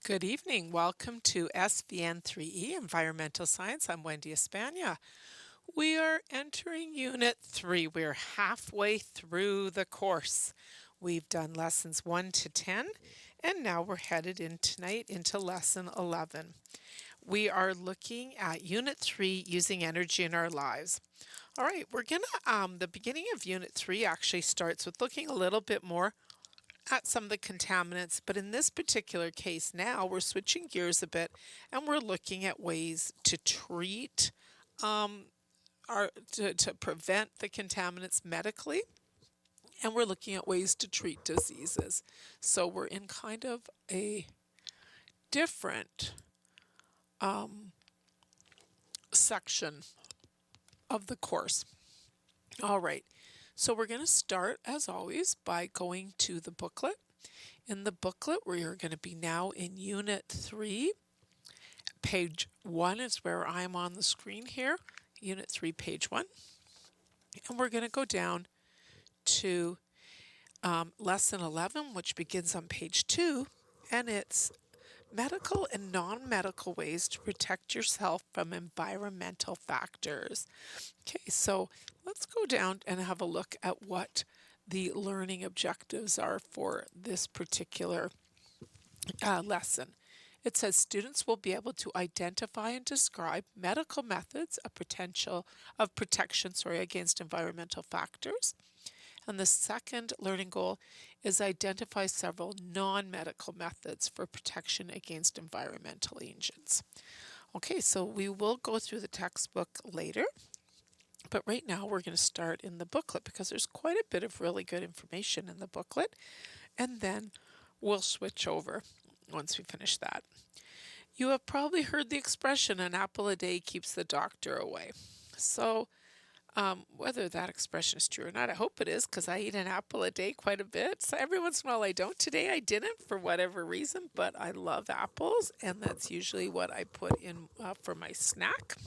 Good evening. Welcome to SVN3E Environmental Science. I'm Wendy Espana. We are entering Unit 3. We're halfway through the course. We've done lessons 1 to 10, and now we're headed in tonight into lesson 11. We are looking at Unit 3, using energy in our lives. All right, the beginning of Unit 3 actually starts with looking a little bit more at some of the contaminants, but in this particular case now we're switching gears a bit and we're looking at ways to treat to prevent the contaminants medically, and we're looking at ways to treat diseases. So we're in kind of a different section of the course. All right, so we're going to start as always by going to the booklet. In the booklet, we are going to be now in Unit 3. Page 1 is where I'm on the screen here. Unit 3, page 1. And we're going to go down to Lesson 11, which begins on page 2. And it's medical and non-medical ways to protect yourself from environmental factors. Okay, so let's go down and have a look at what the learning objectives are for this particular lesson. It says students will be able to identify and describe medical methods of protection against environmental factors. And the second learning goal is identify several non-medical methods for protection against environmental agents. Okay, so we will go through the textbook later, but right now we're going to start in the booklet because there's quite a bit of really good information in the booklet, and then we'll switch over once we finish that. You have probably heard the expression, an apple a day keeps the doctor away. So whether that expression is true or not, I hope it is, because I eat an apple a day quite a bit. So every once in a while I don't. Today I didn't for whatever reason, but I love apples, and that's usually what I put in for my snack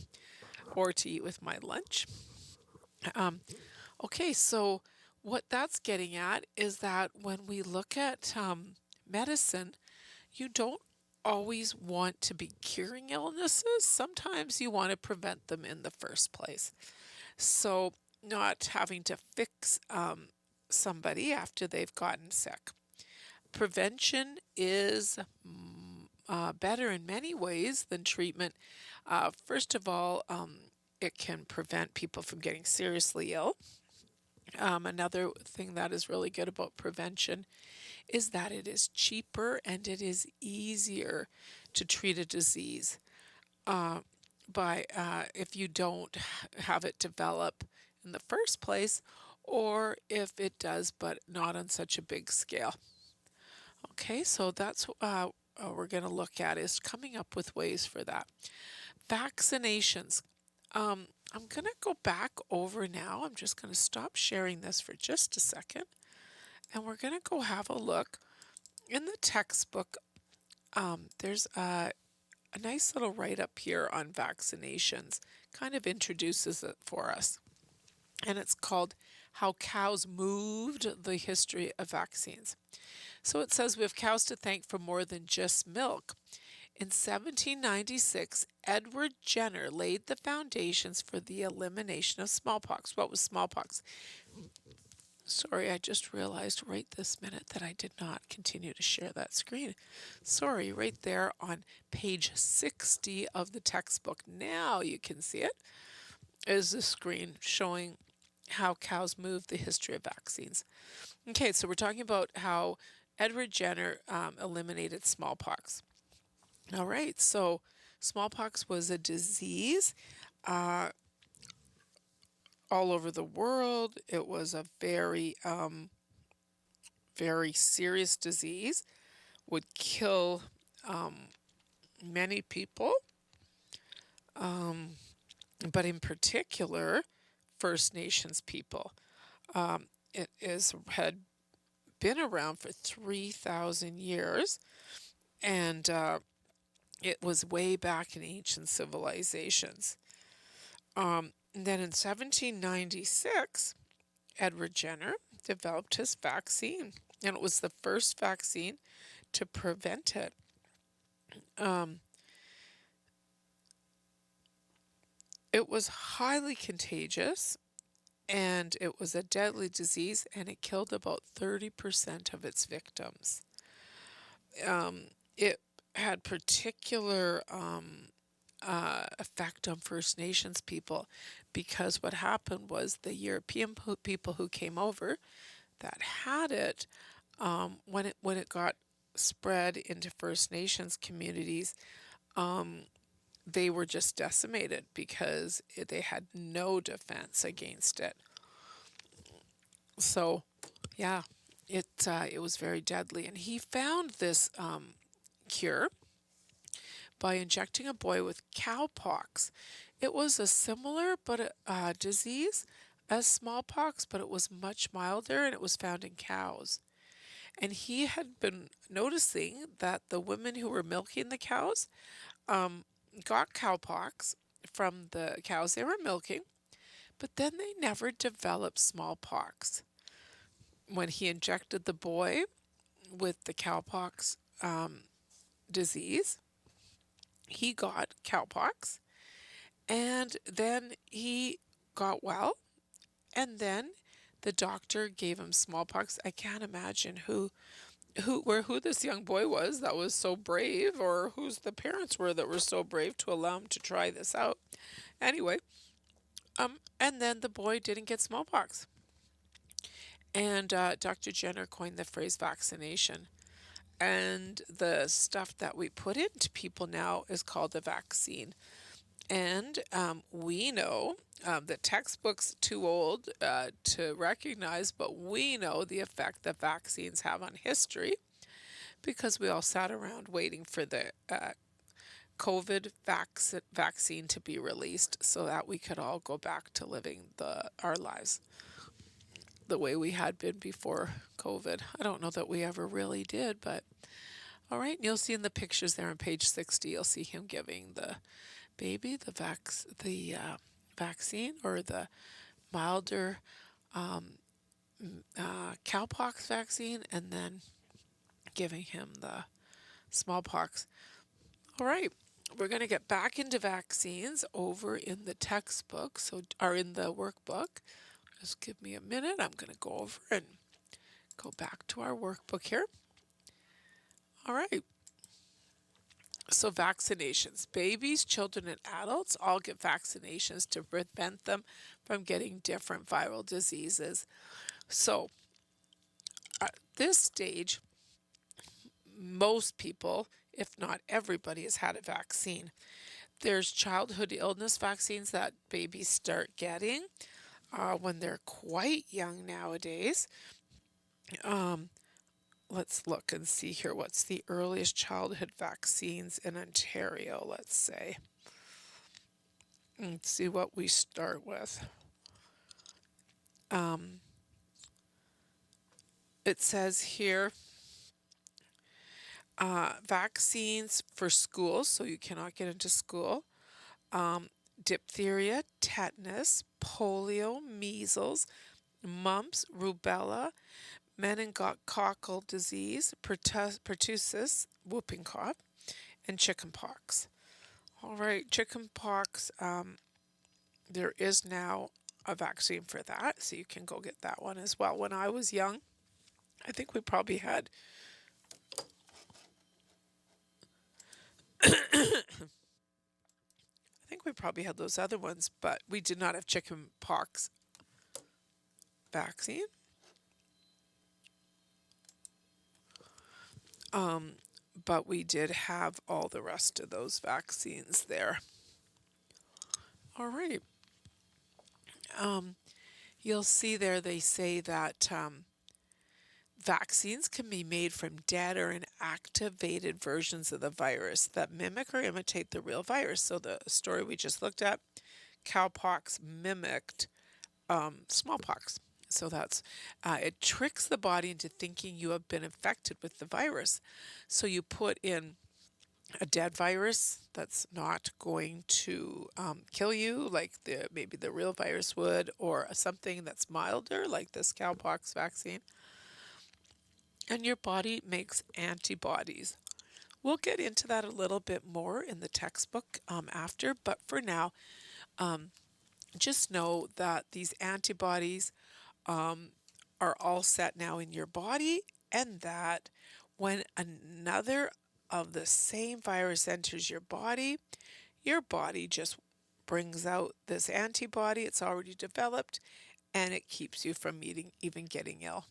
or to eat with my lunch. Okay, so what that's getting at is that when we look at medicine, you don't always want to be curing illnesses. Sometimes you want to prevent them in the first place. So not having to fix somebody after they've gotten sick. Prevention is better in many ways than treatment. First of all, it can prevent people from getting seriously ill. Another thing that is really good about prevention is that it is cheaper and it is easier to treat a disease if you don't have it develop in the first place, or if it does but not on such a big scale. Okay, so that's what we're going to look at, is coming up with ways for that. Vaccinations. I'm going to go back over now. I'm just going to stop sharing this for just a second, and we're going to go have a look. In the textbook, there's a nice little write-up here on vaccinations, kind of introduces it for us. And it's called How Cows Moved the History of Vaccines. So it says we have cows to thank for more than just milk. In 1796, Edward Jenner laid the foundations for the elimination of smallpox. What was smallpox? Sorry, I just realized right this minute that I did not continue to share that screen. Sorry, right there on page 60 of the textbook. Now you can see it. Is the screen showing how cows move the history of vaccines. Okay, so we're talking about how Edward Jenner eliminated smallpox. All right, so smallpox was a disease all over the world. It was a very, very serious disease, would kill many people, but in particular, First Nations people. Had been around for 3,000 years, and it was way back in ancient civilizations. Then in 1796, Edward Jenner developed his vaccine, and it was the first vaccine to prevent it. Um, it was highly contagious and it was a deadly disease and it killed about 30% of its victims. It had particular effect on First Nations people because what happened was the European people who came over that had it, when it got spread into First Nations communities, they were just decimated because they had no defense against it. So, yeah, it was very deadly, and he found this cure by injecting a boy with cowpox. It was a similar but disease as smallpox, but it was much milder, and it was found in cows. And he had been noticing that the women who were milking the cows got cowpox from the cows they were milking, but then they never developed smallpox. When he injected the boy with the cowpox disease, he got cowpox, and then he got well, and then the doctor gave him smallpox. I can't imagine who this young boy was that was so brave, or whose the parents were that were so brave to allow him to try this out. Anyway, and then the boy didn't get smallpox. And Dr. Jenner coined the phrase vaccination. And the stuff that we put into people now is called a vaccine. And we know the textbook's too old to recognize, but we know the effect that vaccines have on history because we all sat around waiting for the COVID vaccine to be released so that we could all go back to living our lives the way we had been before COVID. I don't know that we ever really did, but all right. And you'll see in the pictures there on page 60, you'll see him giving the baby the vaccine, or the milder cowpox vaccine, and then giving him the smallpox. All right. We're going to get back into vaccines over in the textbook, or in the workbook. Just give me a minute. I'm going to go over and go back to our workbook here. All right. So vaccinations. Babies, children, and adults all get vaccinations to prevent them from getting different viral diseases. So at this stage, most people, if not everybody, has had a vaccine. There's childhood illness vaccines that babies start getting when they're quite young nowadays. Let's look and see here. What's the earliest childhood vaccines in Ontario, let's say. Let's see what we start with. It says here, vaccines for schools, so you cannot get into school. Diphtheria, tetanus, polio, measles, mumps, rubella, meningococcal disease, pertussis, whooping cough, and chickenpox. All right, chickenpox, there is now a vaccine for that, so you can go get that one as well. When I was young, I think we probably had those other ones, but we did not have chickenpox vaccine. But we did have all the rest of those vaccines there. All right. You'll see there they say that vaccines can be made from dead or inactivated versions of the virus that mimic or imitate the real virus. So the story we just looked at, cowpox mimicked smallpox. So it tricks the body into thinking you have been infected with the virus. So you put in a dead virus that's not going to kill you like maybe the real virus would, or something that's milder like this cowpox vaccine. And your body makes antibodies. We'll get into that a little bit more in the textbook after, but for now, um, just know that these antibodies um, are all set now in your body, and that when another of the same virus enters your body just brings out this antibody it's already developed, and it keeps you from even getting ill.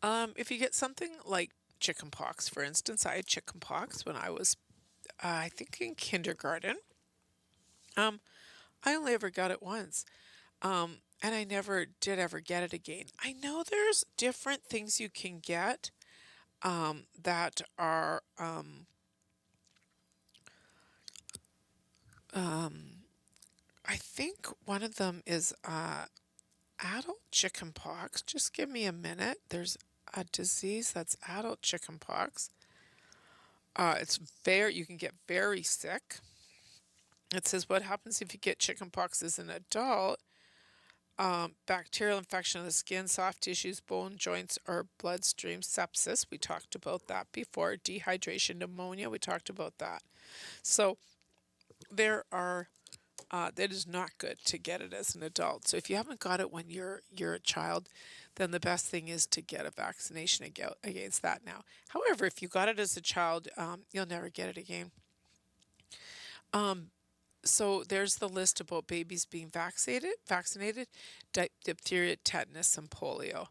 If you get something like chickenpox, for instance, I had chickenpox when I was, I think, in kindergarten. Um, I only ever got it once. And I never did ever get it again. I know there's different things you can get that are, I think one of them is adult chickenpox. Just give me a minute. There's a disease that's adult chickenpox. You can get very sick. It says what happens if you get chickenpox as an adult. Bacterial infection of the skin, soft tissues, bone, joints, or bloodstream. Sepsis, we talked about that before. Dehydration, pneumonia, we talked about that. So that is not good to get it as an adult. So if you haven't got it when you're a child, then the best thing is to get a vaccination against that now. However, if you got it as a child, you'll never get it again. Um, So there's the list about babies being vaccinated, diphtheria, tetanus, and polio.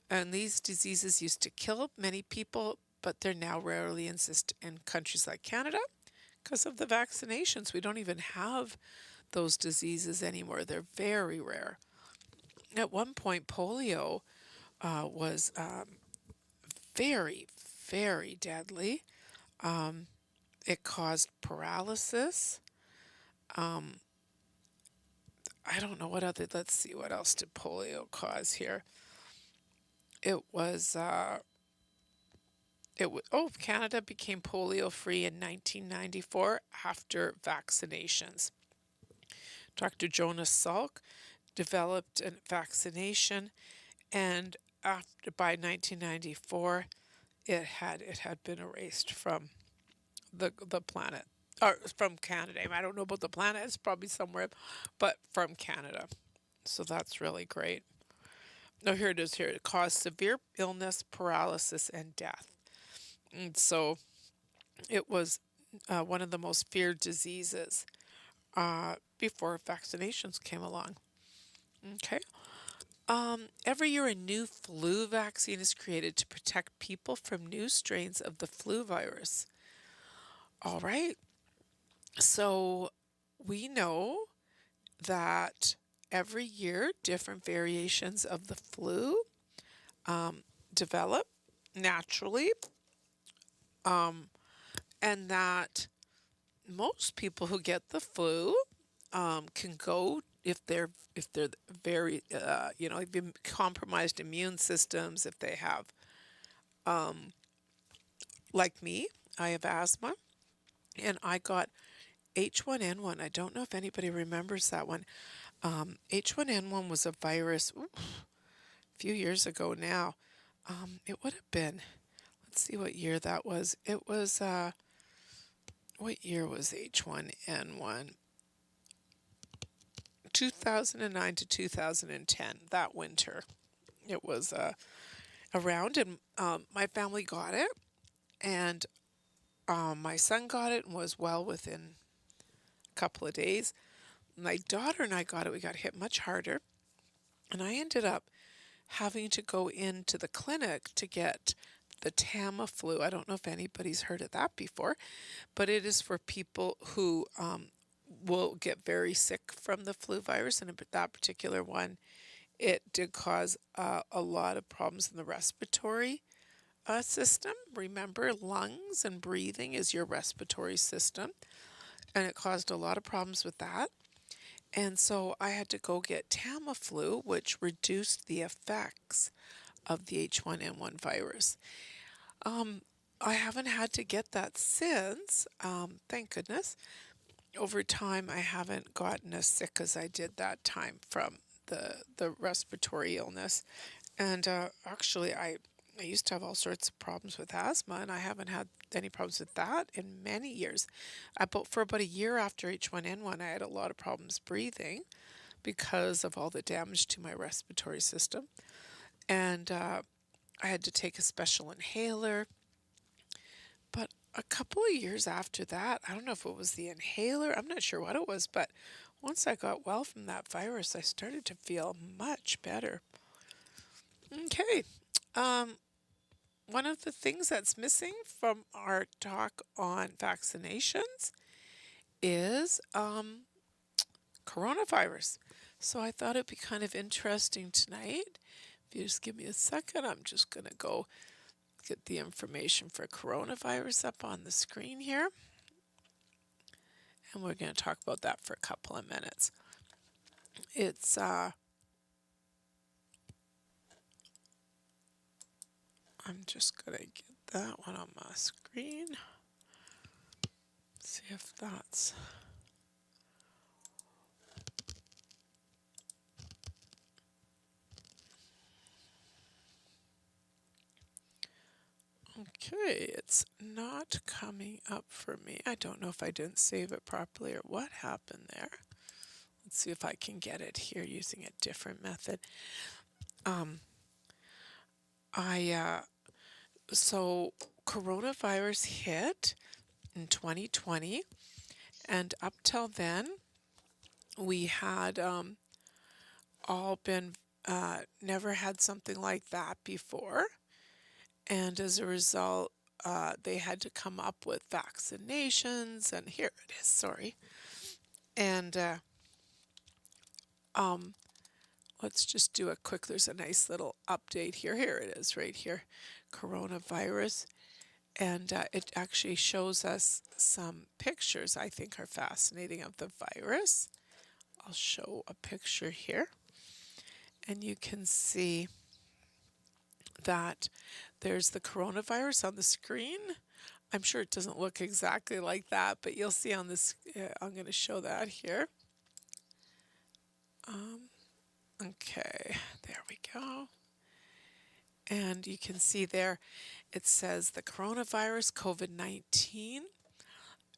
And these diseases used to kill many people, but they're now rarely exist in countries like Canada because of the vaccinations. We don't even have those diseases anymore. They're very rare. At one point, polio was very, very deadly. Um, it caused paralysis. Um, I don't know what other, let's see, what else did polio cause here? It was, Canada became polio free in 1994 after vaccinations. Dr. Jonas Salk developed a vaccination, and by 1994, it had been erased from the planet, or from Canada. I don't know about the planet; it's probably somewhere, but from Canada. So that's really great. No, here it is. Here it caused severe illness, paralysis, and death. And so it was one of the most feared diseases before vaccinations came along. Okay. Every year, a new flu vaccine is created to protect people from new strains of the flu virus. All right. So we know that every year, different variations of the flu um, develop naturally, um, and that most people who get the flu can go if they're very compromised immune systems, if they have like me, I have asthma, and I got H1N1. I don't know if anybody remembers that one. H1N1 was a virus a few years ago now. It would have been, let's see what year that was. It was, what year was H1N1? 2009 to 2010, that winter. It was around, and my family got it, and my son got it and was well within a couple of days. My daughter and I got it. We got hit much harder, and I ended up having to go into the clinic to get the Tamiflu. I don't know if anybody's heard of that before, but it is for people who will get very sick from the flu virus, and that particular one, it did cause a lot of problems in the respiratory system. Remember, lungs and breathing is your respiratory system, and it caused a lot of problems with that. And so I had to go get Tamiflu, which reduced the effects of the H1N1 virus. I haven't had to get that since, thank goodness. Over time, I haven't gotten as sick as I did that time from the respiratory illness. And actually, I used to have all sorts of problems with asthma, and I haven't had any problems with that in many years. For about a year after H1N1, I had a lot of problems breathing because of all the damage to my respiratory system. And I had to take a special inhaler. But a couple of years after that, I don't know if it was the inhaler, I'm not sure what it was, but once I got well from that virus, I started to feel much better. Okay. One of the things that's missing from our talk on vaccinations is coronavirus. So I thought it'd be kind of interesting tonight. If you just give me a second, I'm just going to go get the information for coronavirus up on the screen here. And we're going to talk about that for a couple of minutes. It's I'm just going to get that one on my screen. See if that's okay. It's not coming up for me. I don't know if I didn't save it properly or what happened there. Let's see if I can get it here using a different method. So coronavirus hit in 2020, and up till then, we had all been never had something like that before, and as a result, they had to come up with vaccinations. And here it is. Sorry, and let's just do a quick. There's a nice little update here. Here it is, right here, coronavirus. And it actually shows us some pictures I think are fascinating of the virus. I'll show a picture here. And you can see that there's the coronavirus on the screen. I'm sure it doesn't look exactly like that, but you'll see on this, I'm going to show that here. Okay, there we go. And you can see there, it says the coronavirus, COVID-19.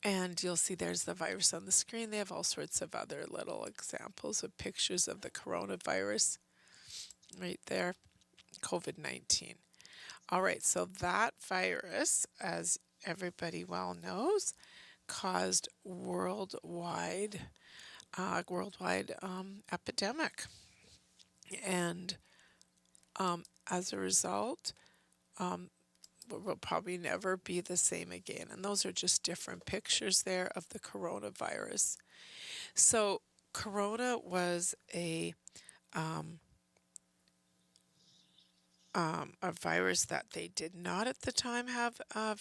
And you'll see there's the virus on the screen. They have all sorts of other little examples of pictures of the coronavirus right there, COVID-19. All right, so that virus, as everybody well knows, caused worldwide epidemic. And as a result, will probably never be the same again. And those are just different pictures there of the coronavirus. So corona was a virus that they did not at the time have a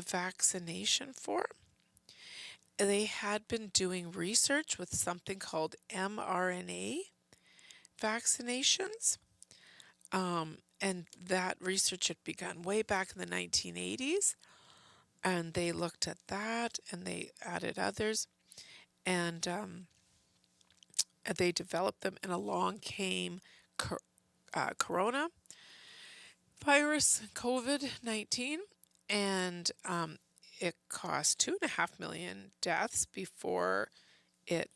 vaccination for. They had been doing research with something called mRNA vaccinations. And that research had begun way back in the 1980s. And they looked at that and they added others. And they developed them, and along came coronavirus, COVID-19, and it caused 2.5 million deaths before it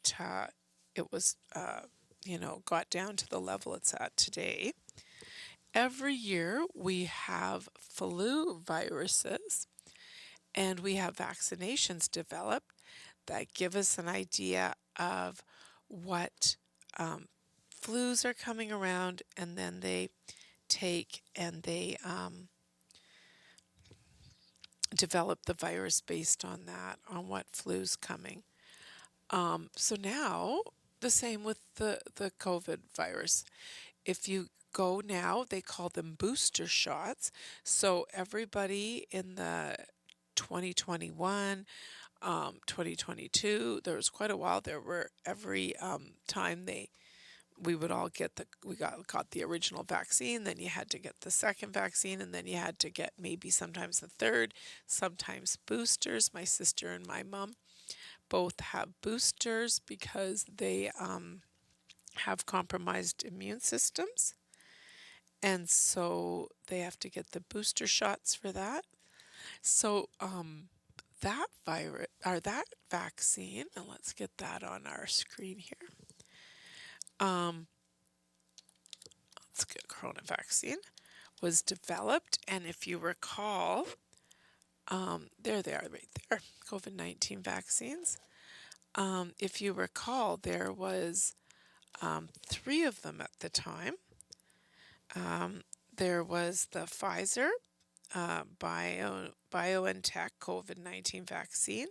was got down to the level it's at today. Every year we have flu viruses, and we have vaccinations developed that give us an idea of what flus are coming around, and then they take and they develop the virus based on that, on what flu's coming. So now, the same with the COVID virus. If you go now, they call them booster shots. So everybody in the 2021, 2022, there was quite a while there where every time we would all got the original vaccine, then you had to get the second vaccine, and then you had to get maybe sometimes the third, sometimes boosters. My sister and my mom both have boosters because they have compromised immune systems. And so they have to get the booster shots for that. So that virus or that vaccine, and let's get that on our screen here. Um, let's get corona vaccine was developed, and if you recall, there they are right there, COVID-19 vaccines. If you recall, there was three of them at the time. There was the Pfizer BioNTech COVID-19 vaccine.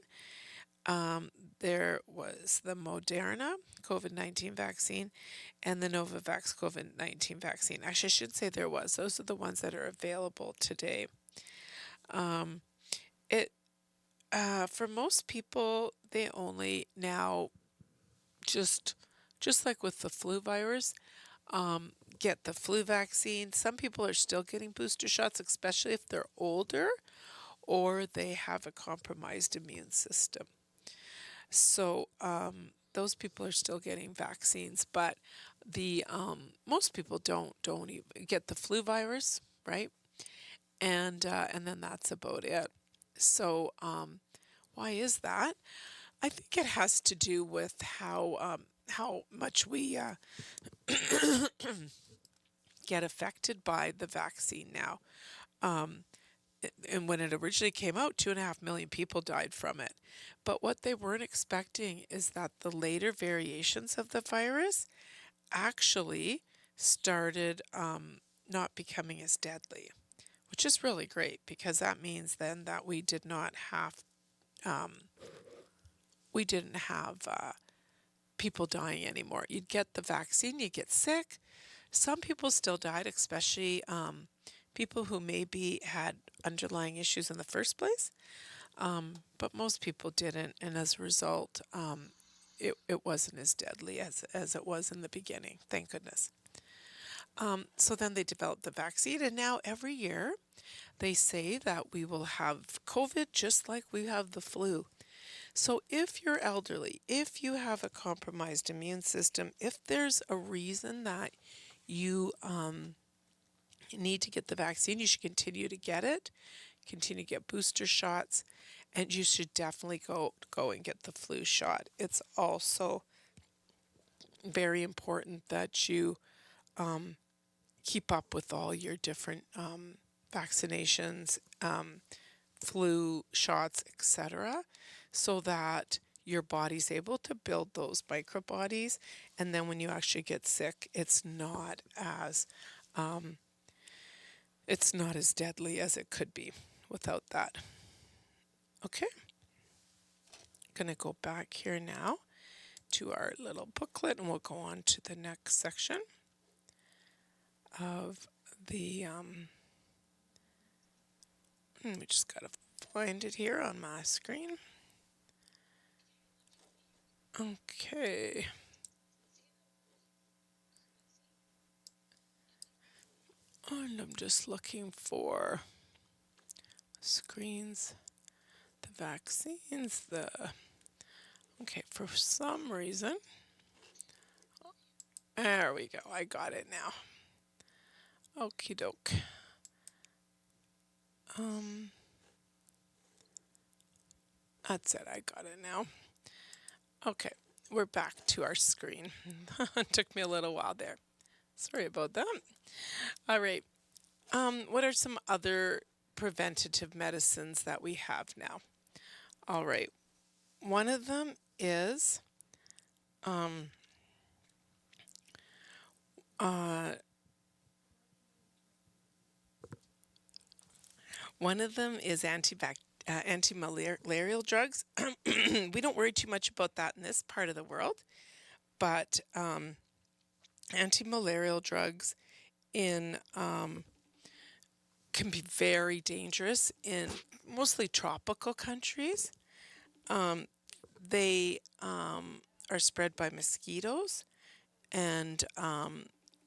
There was the Moderna COVID-19 vaccine and the Novavax COVID-19 vaccine. Actually, I should say there was. Those are the ones that are available today. It For most people, they only now just like with the flu virus, get the flu vaccine. Some people are still getting booster shots, especially if they're older or they have a compromised immune system. So those people are still getting vaccines, but the most people don't even get the flu virus, right? And then that's about it. So why is that? I think it has to do with how much we get affected by the vaccine now. And when it originally came out, 2.5 million people died from it. But what they weren't expecting is that the later variations of the virus actually started not becoming as deadly, which is really great because that means then that we didn't have people dying anymore. You'd get the vaccine, you get sick. Some people still died, especially people who maybe had underlying issues in the first place, but most people didn't, and as a result, it wasn't as deadly as it was in the beginning, thank goodness. So then they developed the vaccine, and now every year they say that we will have COVID just like we have the flu. So if you're elderly, if you have a compromised immune system, if there's a reason that you need to get the vaccine, you should continue to get it, continue to get booster shots, and you should definitely go and get the flu shot. It's also very important that you keep up with all your different vaccinations, flu shots, etc., so that your body's able to build those microbodies, and then when you actually get sick, it's not as deadly as it could be without that. Okay, gonna go back here now to our little booklet, and we'll go on to the next section of the we just gotta find it here on my screen. Okay. And I'm just looking for screens, the vaccines, okay, for some reason, there we go, I got it now. Okie doke. That's it, I got it now. Okay, we're back to our screen. It took me a little while there. Sorry about that. All right. What are some other preventative medicines that we have now? All right. One of them is anti-malarial drugs. We don't worry too much about that in this part of the world, but anti-malarial drugs in can be very dangerous in mostly tropical countries. They are spread by mosquitoes, and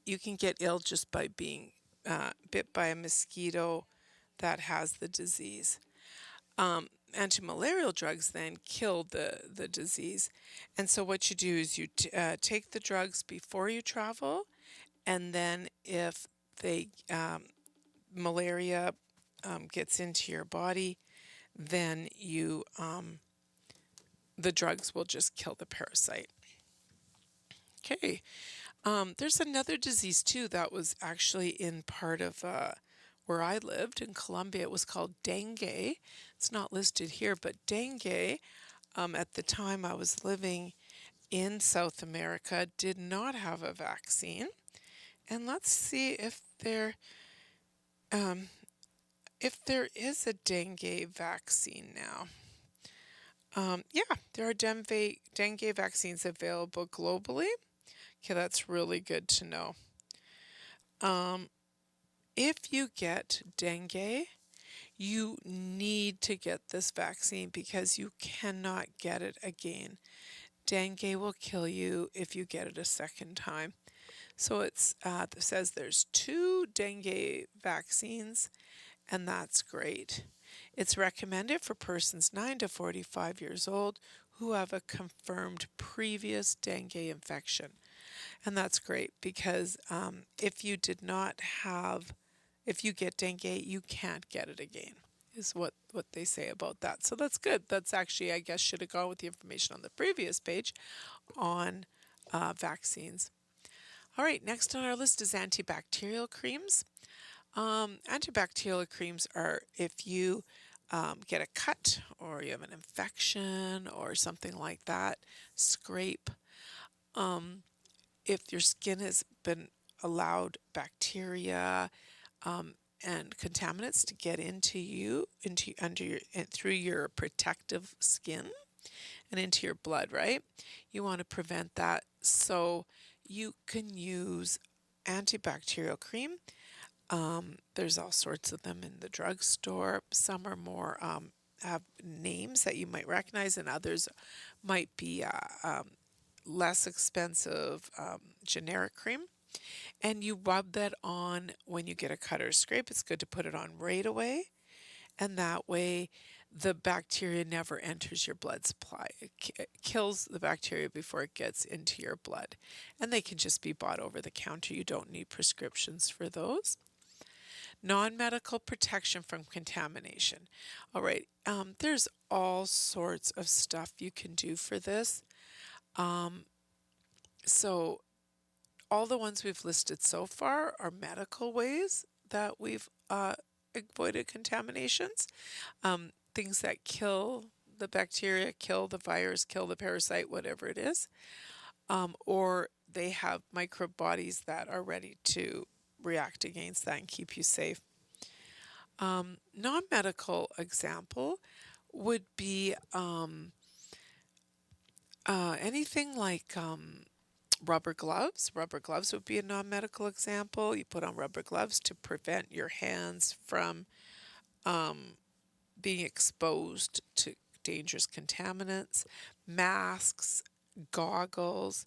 you can get ill just by being bit by a mosquito that has the disease. Anti-malarial drugs then kill the disease. And so what you do is you take the drugs before you travel, and then if they malaria gets into your body, then the drugs will just kill the parasite. Okay. There's another disease too that was actually in part of where I lived in Colombia. It was called dengue. It's not listed here, but dengue, at the time I was living in South America, did not have a vaccine. And let's see if there is a dengue vaccine now. Yeah, there are dengue vaccines available globally. Okay, that's really good to know. If you get dengue, you need to get this vaccine because you cannot get it again. Dengue will kill you if you get it a second time. So it says there's 2 dengue vaccines, and that's great. It's recommended for persons 9 to 45 years old who have a confirmed previous dengue infection. And that's great because if you get dengue, you can't get it again, is what they say about that. So that's good. That's actually, I guess, should have gone with the information on the previous page on vaccines. All right, next on our list is antibacterial creams. Antibacterial creams are if you get a cut or you have an infection or something like that, scrape. If your skin has been allowed bacteria and contaminants to get through your protective skin and into your blood, right? You want to prevent that, so you can use antibacterial cream. There's all sorts of them in the drugstore. Some are more have names that you might recognize, and others might be less expensive generic cream. And you rub that on when you get a cut or scrape. It's good to put it on right away, and that way the bacteria never enters your blood supply. It kills the bacteria before it gets into your blood. And they can just be bought over the counter. You don't need prescriptions for those. Non-medical protection from contamination. All right, there's all sorts of stuff you can do for this. So all the ones we've listed so far are medical ways that we've avoided contaminations. Things that kill the bacteria, kill the virus, kill the parasite, whatever it is. Or they have microbodies that are ready to react against that and keep you safe. Non-medical example would be anything like rubber gloves. Rubber gloves would be a non-medical example. You put on rubber gloves to prevent your hands from being exposed to dangerous contaminants. Masks, goggles,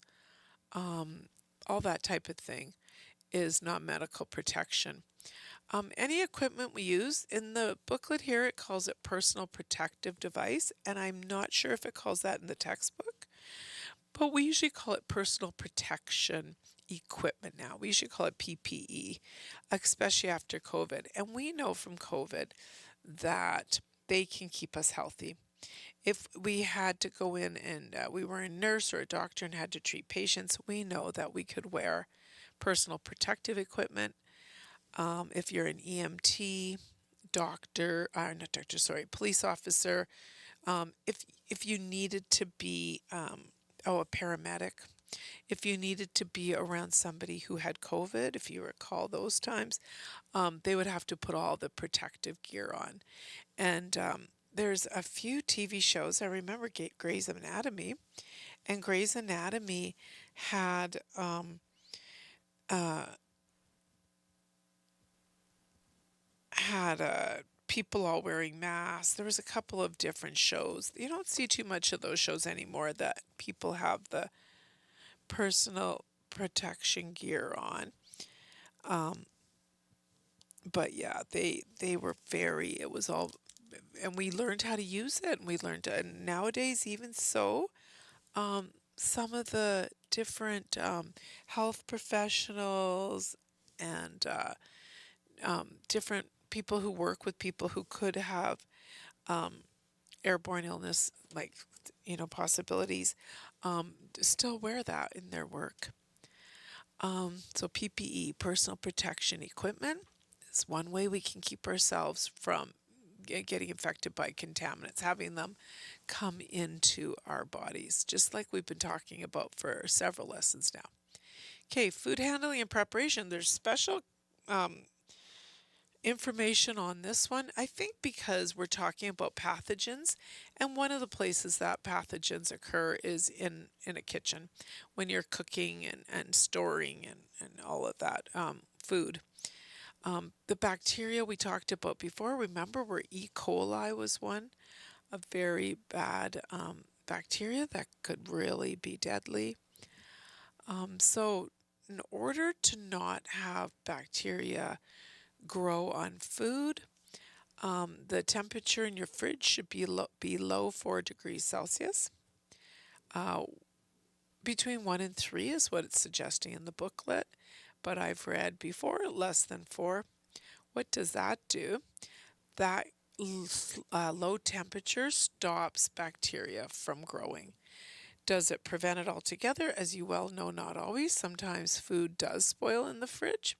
all that type of thing is non-medical protection. Any equipment we use, in the booklet here it calls it personal protective device, and I'm not sure if it calls that in the textbook, but we usually call it personal protection equipment now. We usually call it PPE, especially after COVID. And we know from COVID that they can keep us healthy. If we had to go in and we were a nurse or a doctor and had to treat patients, we know that we could wear personal protective equipment. If you're an EMT, police officer, if you needed to be, a paramedic, if you needed to be around somebody who had COVID, if you recall those times, they would have to put all the protective gear on. And there's a few TV shows. I remember Grey's Anatomy, and Grey's Anatomy had people all wearing masks. There was a couple of different shows. You don't see too much of those shows anymore that people have the personal protection gear on. But yeah, they were it was all, and we learned how to use it, and we learned, and nowadays even so, some of the different health professionals and different people who work with people who could have airborne illness, like, possibilities, still wear that in their work. So PPE, personal protection equipment, is one way we can keep ourselves from getting infected by contaminants, having them come into our bodies, just like we've been talking about for several lessons now. Okay, food handling and preparation. There's special information on this one, I think, because we're talking about pathogens, and one of the places that pathogens occur is in a kitchen when you're cooking and storing and all of that food. The bacteria we talked about before, remember where E. coli was one, a very bad bacteria that could really be deadly. So in order to not have bacteria grow on food, the temperature in your fridge should be below 4 degrees Celsius. Between 1 and 3 is what it's suggesting in the booklet, but I've read before less than 4. What does that do? That low temperature stops bacteria from growing. Does it prevent it altogether? As you well know, not always. Sometimes food does spoil in the fridge.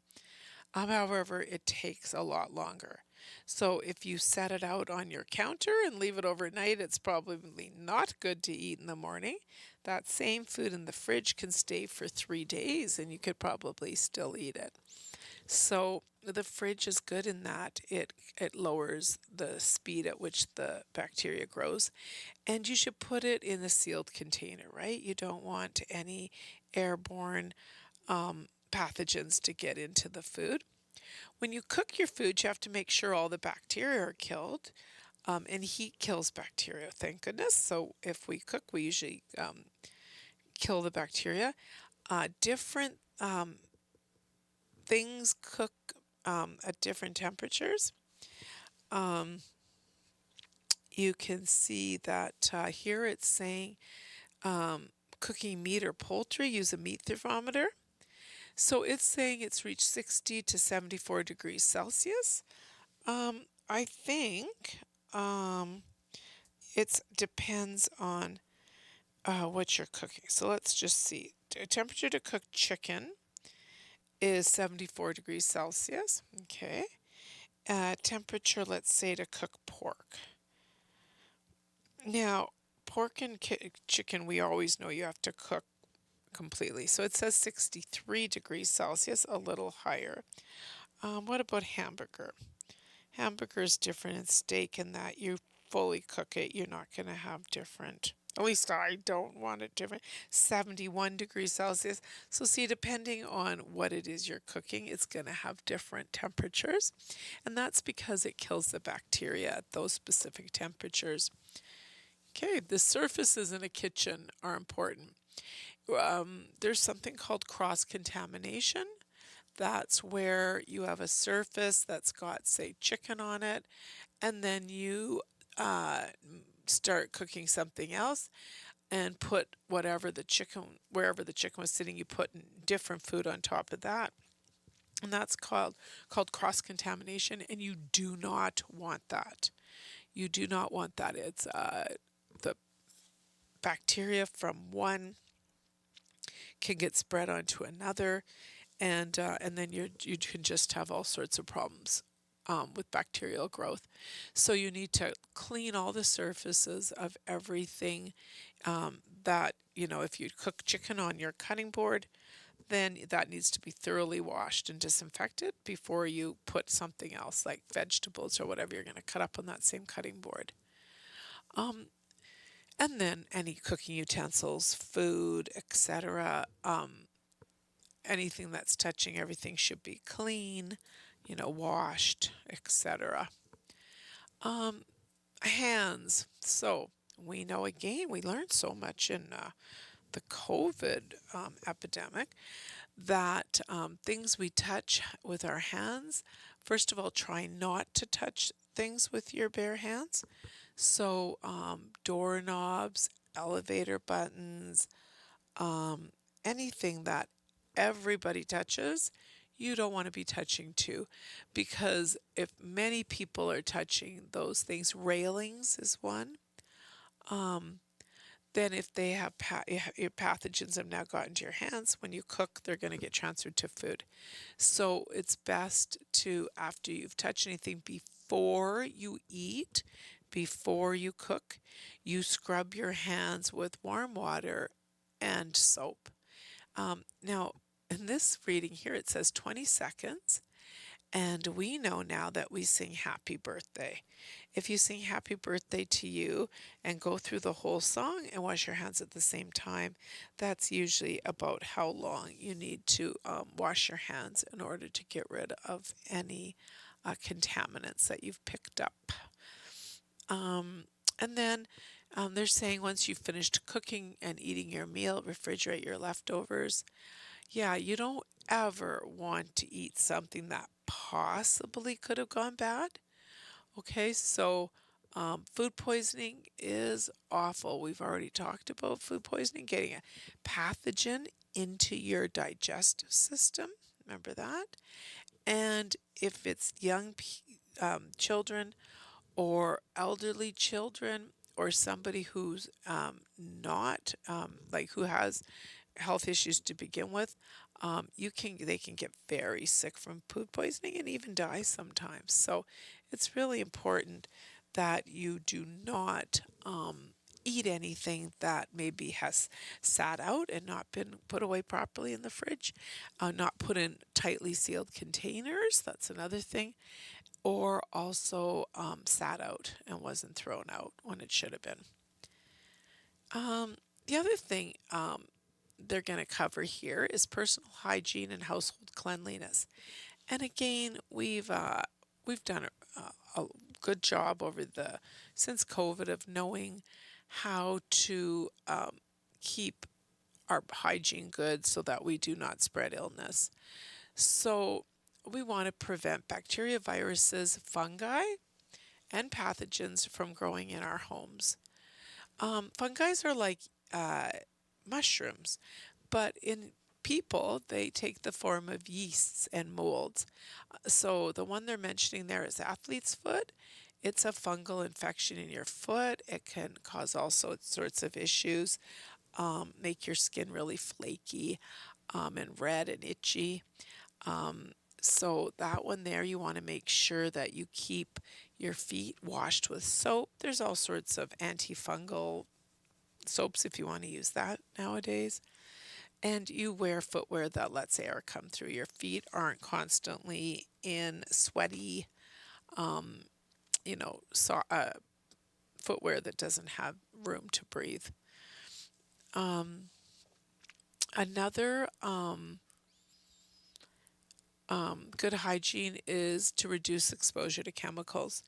However, it takes a lot longer. So if you set it out on your counter and leave it overnight, it's probably not good to eat in the morning. That same food in the fridge can stay for 3 days and you could probably still eat it. So the fridge is good in that it lowers the speed at which the bacteria grows, and you should put it in a sealed container, right? You don't want any airborne pathogens to get into the food. When you cook your food, you have to make sure all the bacteria are killed, and heat kills bacteria, thank goodness. So if we cook, we usually kill the bacteria. Different things cook at different temperatures. You can see that here it's saying cooking meat or poultry, use a meat thermometer. So it's saying it's reached 60 to 74 degrees Celsius. I think it depends on what you're cooking. So let's just see. Temperature to cook chicken is 74 degrees Celsius. Okay. Temperature, let's say, to cook pork. Now, pork and chicken, we always know you have to cook completely. So it says 63 degrees Celsius, a little higher. What about hamburger? Hamburger is different in steak in that you fully cook it. You're not going to have different. At least I don't want it different. 71 degrees Celsius. So see, depending on what it is you're cooking, it's going to have different temperatures. And that's because it kills the bacteria at those specific temperatures. Okay, the surfaces in a kitchen are important. There's something called cross-contamination. That's where you have a surface that's got, say, chicken on it, and then you start cooking something else and put wherever the chicken was sitting, you put different food on top of that. And that's called cross-contamination, and you do not want that. You do not want that. It's the bacteria from one can get spread onto another, and then you can just have all sorts of problems with bacterial growth. So you need to clean all the surfaces of everything that, if you cook chicken on your cutting board, then that needs to be thoroughly washed and disinfected before you put something else like vegetables or whatever you're going to cut up on that same cutting board. And then any cooking utensils, food, etc., anything that's touching everything should be clean, washed, etc. Hands. So we know, again, we learned so much in the COVID epidemic that things we touch with our hands, first of all, try not to touch things with your bare hands. So doorknobs, elevator buttons, anything that everybody touches, you don't want to be touching too, because if many people are touching those things, railings is one. Um, then if they have your pathogens have now gotten to your hands, when you cook, they're going to get transferred to food. So it's best to, after you've touched anything, before you eat, before you cook, you scrub your hands with warm water and soap. Now, in this reading here, it says 20 seconds. And we know now that we sing happy birthday. If you sing happy birthday to you and go through the whole song and wash your hands at the same time, that's usually about how long you need to wash your hands in order to get rid of any contaminants that you've picked up. And then they're saying once you've finished cooking and eating your meal, refrigerate your leftovers. Yeah, you don't ever want to eat something that possibly could have gone bad. Okay, so food poisoning is awful. We've already talked about food poisoning, getting a pathogen into your digestive system. Remember that? And if it's young children or elderly children or somebody who's not like who has health issues to begin with, they can get very sick from food poisoning and even die sometimes. So it's really important that you do not eat anything that maybe has sat out and not been put away properly in the fridge, not put in tightly sealed containers. That's another thing. Or also sat out and wasn't thrown out when it should have been. The other thing they're going to cover here is personal hygiene and household cleanliness. And again, we've done a good job since COVID of knowing how to keep our hygiene good so that we do not spread illness. So we want to prevent bacteria, viruses, fungi, and pathogens from growing in our homes. Fungi are like mushrooms, but in people, they take the form of yeasts and molds. So the one they're mentioning there is athlete's foot. It's a fungal infection in your foot. It can cause all sorts of issues, make your skin really flaky and red and itchy. So that one there, you want to make sure that you keep your feet washed with soap. There's all sorts of antifungal soaps if you want to use that nowadays. And you wear footwear that lets air come through. Your feet aren't constantly in sweaty, footwear that doesn't have room to breathe. Another good hygiene is to reduce exposure to chemicals.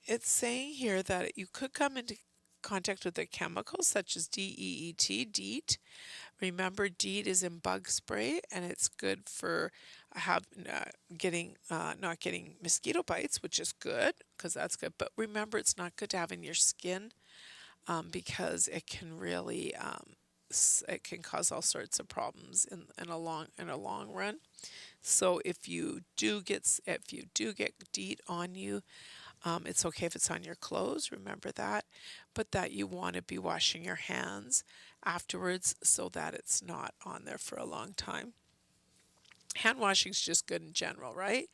It's saying here that you could come into contact with the chemicals such as DEET. Remember, DEET is in bug spray, and it's good for not getting mosquito bites, which is good because that's good. But remember, it's not good to have in your skin because it can really it can cause all sorts of problems in a long run. So if you do get DEET on you, it's okay if it's on your clothes, remember that, but that you want to be washing your hands afterwards so that it's not on there for a long time. Hand washing is just good in general, right?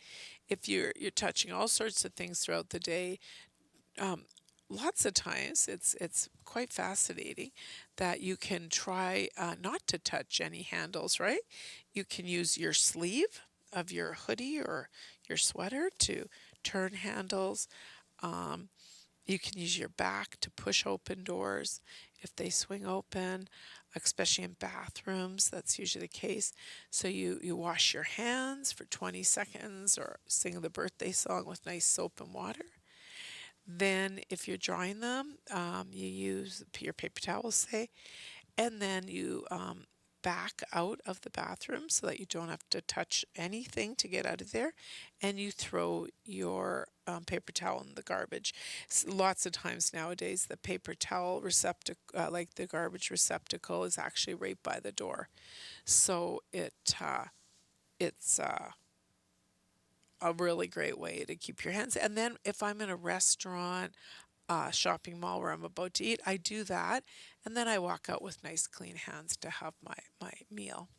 If you're touching all sorts of things throughout the day, lots of times it's quite fascinating that you can try not to touch any handles, right? You can use your sleeve of your hoodie or your sweater to turn handles. You can use your back to push open doors if they swing open, especially in bathrooms. That's usually the case. So you wash your hands for 20 seconds or sing the birthday song with nice soap and water. Then if you're drying them, you use your paper towels, say, and then you back out of the bathroom so that you don't have to touch anything to get out of there, and you throw your paper towel in the garbage. Lots of times nowadays, the paper towel receptacle, like the garbage receptacle, is actually right by the door, so it's a really great way to keep your hands. And then if I'm in a restaurant, shopping mall where I'm about to eat, I do that, and then I walk out with nice clean hands to have my meal.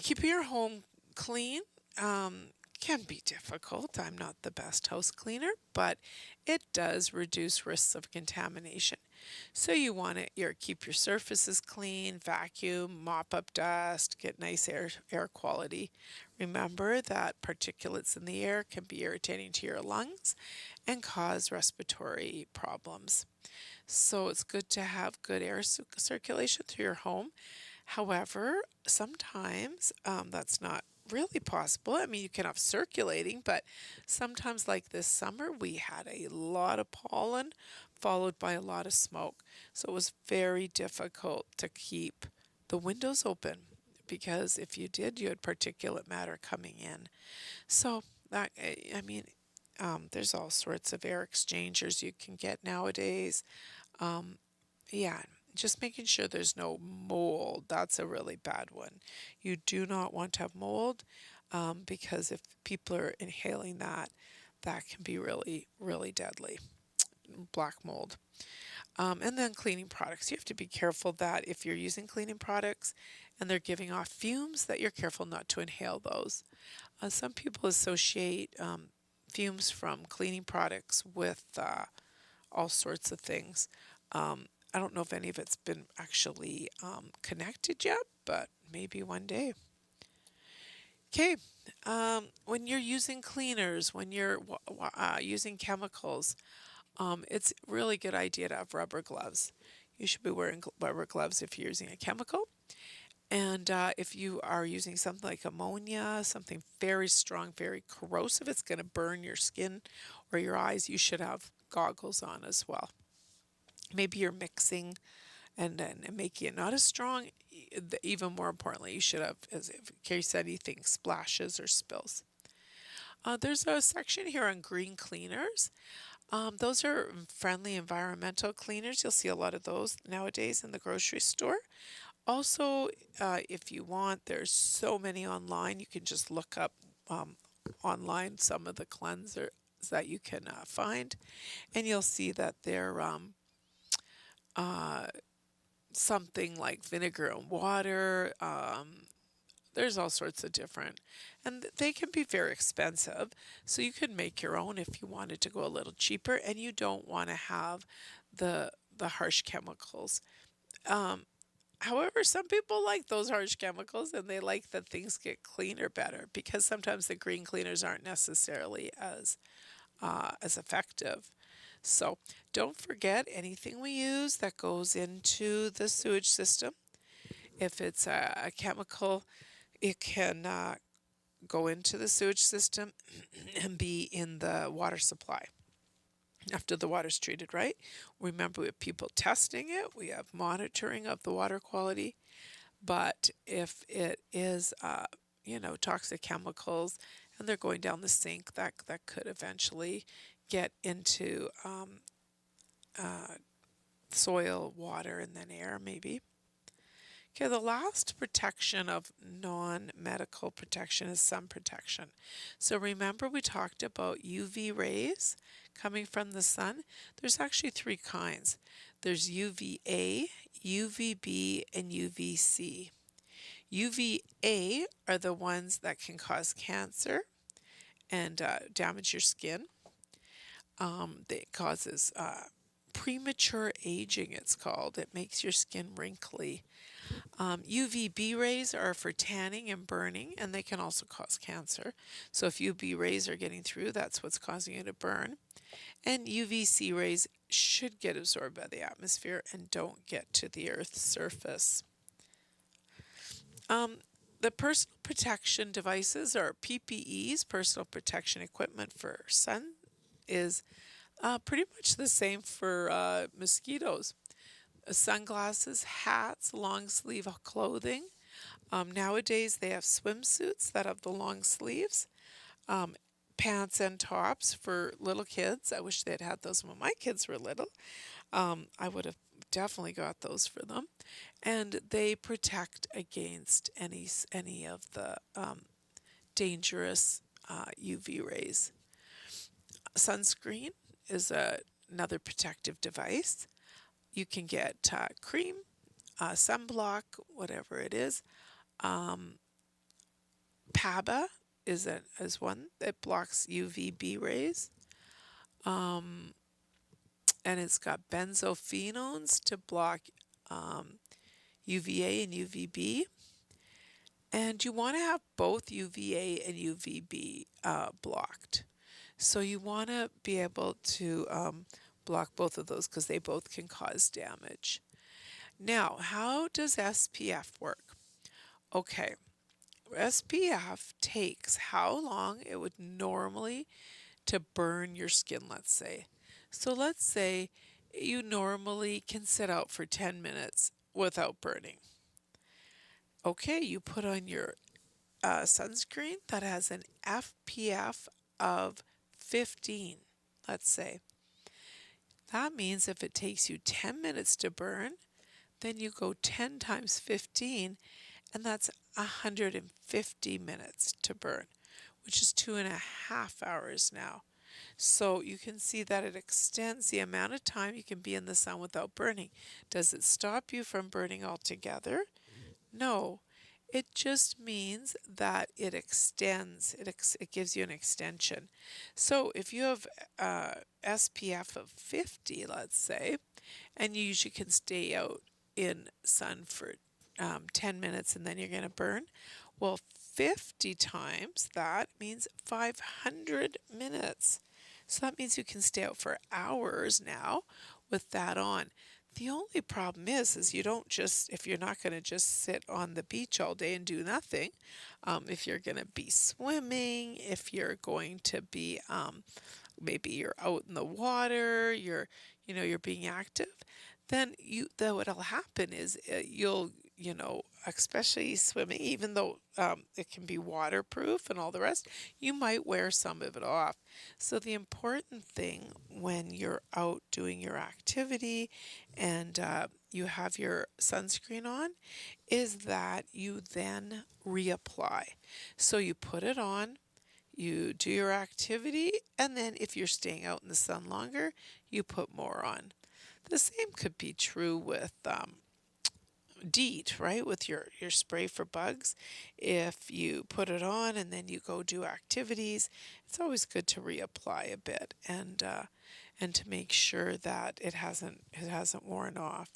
Keeping your home clean can be difficult. I'm not the best house cleaner, but it does reduce risks of contamination. So you want to keep your surfaces clean, vacuum, mop up dust, get nice air quality. Remember that particulates in the air can be irritating to your lungs and cause respiratory problems. So it's good to have good air circulation through your home. However, sometimes that's not really possible. I mean, you can have circulating, but sometimes, like this summer, we had a lot of pollen followed by a lot of smoke. So it was very difficult to keep the windows open because if you did, you had particulate matter coming in. So that, I mean, there's all sorts of air exchangers you can get nowadays. Um, yeah, just making sure there's no mold. That's a really bad one. You do not want to have mold because if people are inhaling that, that can be really, really deadly. Black mold. And then cleaning products. You have to be careful that if you're using cleaning products and they're giving off fumes, that you're careful not to inhale those. Some people associate fumes from cleaning products with all sorts of things. I don't know if any of it's been actually connected yet, but maybe one day. Okay, when you're using cleaners, when you're using chemicals, it's really good idea to have rubber gloves. You should be wearing rubber gloves if you're using a chemical. And if you are using something like ammonia, something very strong, very corrosive, it's going to burn your skin or your eyes, you should have goggles on as well. Maybe you're mixing and making it not as strong. Even more importantly, you should have, as in case anything splashes or spills. There's a section here on green cleaners. Those are friendly environmental cleaners. You'll see a lot of those nowadays in the grocery store. Also, if you want, there's so many online. You can just look up online some of the cleansers that you can find, and you'll see that they're uh, something like vinegar and water. There's all sorts of different, and they can be very expensive. So you could make your own if you wanted to go a little cheaper, and you don't want to have the harsh chemicals. Um, However, some people like those harsh chemicals, and they like that things get cleaner better because sometimes the green cleaners aren't necessarily as effective. So don't forget anything we use that goes into the sewage system. If it's a chemical, it can go into the sewage system and be in the water supply after the water's treated, right? Remember, we have people testing it, we have monitoring of the water quality, but if it is, toxic chemicals and they're going down the sink, that could eventually get into uh, soil, water, and then air, maybe. Okay, the last protection of non-medical protection is sun protection. So remember we talked about UV rays coming from the sun? There's actually three kinds. There's UVA, UVB, and UVC. UVA are the ones that can cause cancer and damage your skin. It causes premature aging, it's called. It makes your skin wrinkly. UVB rays are for tanning and burning, and they can also cause cancer. So if UV rays are getting through, that's what's causing you to burn. And UVC rays should get absorbed by the atmosphere and don't get to the Earth's surface. The personal protection devices, or PPEs, personal protection equipment for sun, is pretty much the same for mosquitoes. Sunglasses, hats, long sleeve clothing. Nowadays they have swimsuits that have the long sleeves, pants and tops for little kids. I wish they'd had those when my kids were little. I would have definitely got those for them, and they protect against any of the dangerous UV rays. Sunscreen is another protective device. You can get cream, sunblock, whatever it is. Um, PABA is one that blocks UVB rays. Um, and it's got benzophenones to block UVA and UVB. And you want to have both UVA and UVB blocked. So you want to be able to block both of those because they both can cause damage. Now, how does SPF work? Okay, SPF takes how long it would normally to burn your skin, let's say. So let's say you normally can sit out for 10 minutes without burning. Okay, you put on your sunscreen that has an SPF of 15, let's say. That means if it takes you 10 minutes to burn, then you go 10 times 15, and that's 150 minutes to burn, which is 2.5 hours now. So you can see that it extends the amount of time you can be in the sun without burning. Does it stop you from burning altogether? No. It just means that it extends, it gives you an extension. So if you have SPF of 50, let's say, and you usually can stay out in sun for 10 minutes and then you're going to burn, well, 50 times that means 500 minutes. So that means you can stay out for hours now with that on. The only problem is you don't just, if you're not going to just sit on the beach all day and do nothing, if you're going to be swimming, if you're going to be, maybe you're out in the water, you're being active, then what'll happen is you'll, especially swimming, even though it can be waterproof and all the rest, you might wear some of it off. So the important thing when you're out doing your activity and you have your sunscreen on is that you then reapply. So you put it on, you do your activity, and then if you're staying out in the sun longer, you put more on. The same could be true with DEET, right? With your spray for bugs. If you put it on and then you go do activities, it's always good to reapply a bit and to make sure that it hasn't worn off.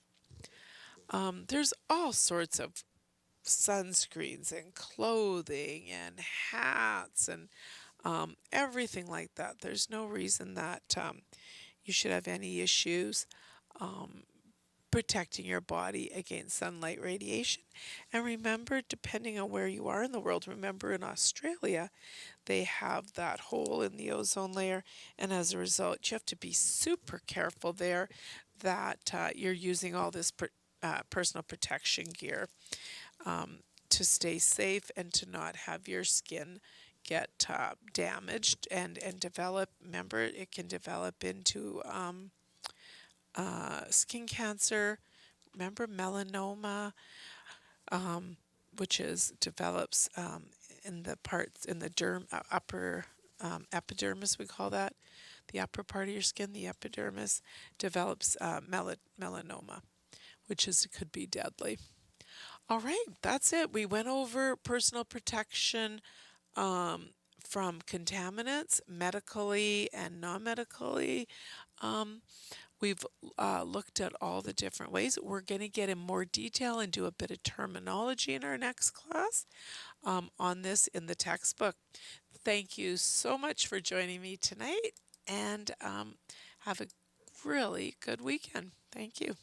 There's all sorts of sunscreens and clothing and hats and everything like that. There's no reason that you should have any issues protecting your body against sunlight radiation. And remember, depending on where you are in the world, remember in Australia, they have that hole in the ozone layer, and as a result, you have to be super careful there that you're using all this personal protection gear to stay safe and to not have your skin get damaged and develop. Remember, it can develop into skin cancer. Remember melanoma, which develops in the parts in the upper epidermis. We call that the upper part of your skin. The epidermis develops melanoma, which could be deadly. All right, that's it. We went over personal protection from contaminants, medically and non-medically. We've looked at all the different ways. We're going to get in more detail and do a bit of terminology in our next class on this in the textbook. Thank you so much for joining me tonight, and have a really good weekend. Thank you.